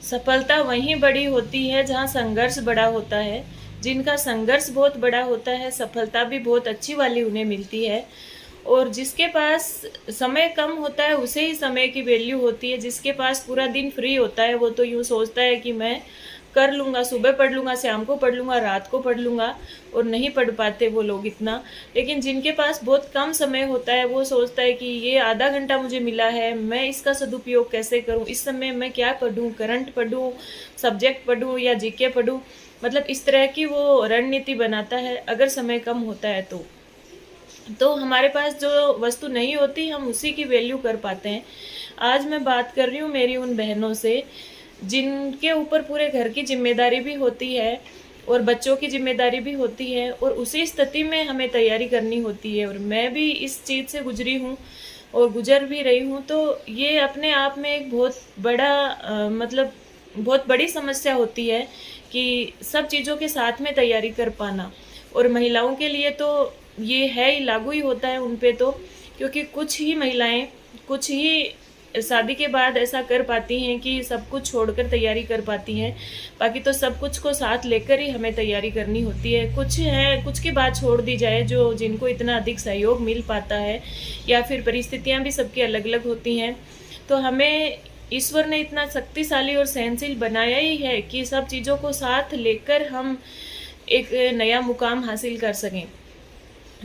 सफलता वहीं बड़ी होती है जहाँ संघर्ष बड़ा होता है। जिनका संघर्ष बहुत बड़ा होता है, सफलता भी बहुत अच्छी वाली उन्हें मिलती है। और जिसके पास समय कम होता है उसे ही समय की वैल्यू होती है। जिसके पास पूरा दिन फ्री होता है वो तो यूँ सोचता है कि मैं कर लूँगा, सुबह पढ़ लूँगा, शाम को पढ़ लूँगा, रात को पढ़ लूँगा, और नहीं पढ़ पाते वो लोग इतना। लेकिन जिनके पास बहुत कम समय होता है वो सोचता है कि ये आधा घंटा मुझे मिला है, मैं इसका सदुपयोग कैसे करूँ, इस समय मैं क्या पढ़ूँ, करंट पढ़ूँ, सब्जेक्ट पढ़ूँ या जीके पढ़ूँ। मतलब इस तरह की वो रणनीति बनाता है अगर समय कम होता है तो हमारे पास जो वस्तु नहीं होती हम उसी की वैल्यू कर पाते हैं। आज मैं बात कर रही हूँ मेरी उन बहनों से जिनके ऊपर पूरे घर की जिम्मेदारी भी होती है और बच्चों की जिम्मेदारी भी होती है, और उसी स्थिति में हमें तैयारी करनी होती है। और मैं भी इस चीज़ से गुजरी हूँ और गुजर भी रही हूँ। तो ये अपने आप में एक बहुत बड़ा मतलब बहुत बड़ी समस्या होती है कि सब चीज़ों के साथ में तैयारी कर पाना। और महिलाओं के लिए तो ये है ही, लागू ही होता है उन पे तो, क्योंकि कुछ ही महिलाएं कुछ ही शादी के बाद ऐसा कर पाती हैं कि सब कुछ छोड़कर तैयारी कर पाती हैं। बाकी तो सब कुछ को साथ लेकर ही हमें तैयारी करनी होती है। कुछ है, कुछ की बात छोड़ दी जाए जो जिनको इतना अधिक सहयोग मिल पाता है, या फिर परिस्थितियां भी सबकी अलग अलग होती हैं। तो हमें ईश्वर ने इतना शक्तिशाली और सहनशील बनाया ही है कि सब चीज़ों को साथ लेकर हम एक नया मुकाम हासिल कर सकें।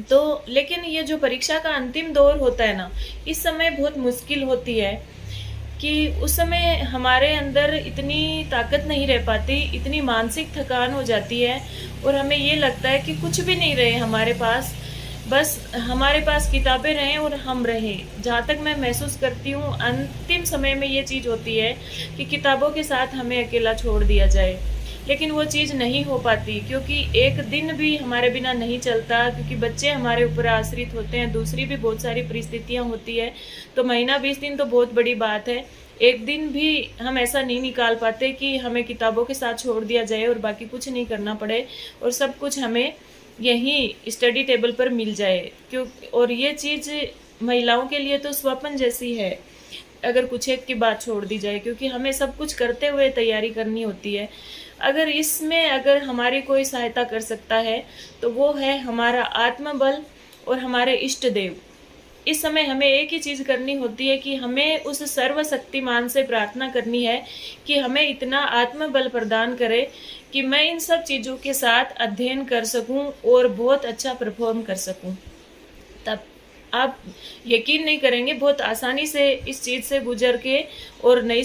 तो लेकिन ये जो परीक्षा का अंतिम दौर होता है ना, इस समय बहुत मुश्किल होती है कि उस समय हमारे अंदर इतनी ताकत नहीं रह पाती, इतनी मानसिक थकान हो जाती है और हमें ये लगता है कि कुछ भी नहीं रहे हमारे पास, बस हमारे पास किताबें रहें और हम रहें। जहाँ तक मैं महसूस करती हूँ अंतिम समय में ये चीज़ होती है कि किताबों के साथ हमें अकेला छोड़ दिया जाए। लेकिन वो चीज़ नहीं हो पाती, क्योंकि एक दिन भी हमारे बिना नहीं चलता, क्योंकि बच्चे हमारे ऊपर आश्रित होते हैं, दूसरी भी बहुत सारी परिस्थितियाँ होती है। तो महीना 20 दिन तो बहुत बड़ी बात है, एक दिन भी हम ऐसा नहीं निकाल पाते कि हमें किताबों के साथ छोड़ दिया जाए और बाकी कुछ नहीं करना पड़े और सब कुछ हमें यहीं स्टडी टेबल पर मिल जाए। क्यों? और ये चीज़ महिलाओं के लिए तो स्वप्न जैसी है अगर कुछ एक की बात छोड़ दी जाए, क्योंकि हमें सब कुछ करते हुए तैयारी करनी होती है। अगर इसमें अगर हमारी कोई सहायता कर सकता है तो वो है हमारा आत्मबल और हमारे इष्ट देव। इस समय हमें एक ही चीज़ करनी होती है कि हमें उस सर्वशक्तिमान से प्रार्थना करनी है कि हमें इतना आत्मबल प्रदान करे कि मैं इन सब चीज़ों के साथ अध्ययन कर सकूं और बहुत अच्छा परफॉर्म कर सकूं। तब आप यकीन नहीं करेंगे, बहुत आसानी से इस चीज़ से गुजर के और नई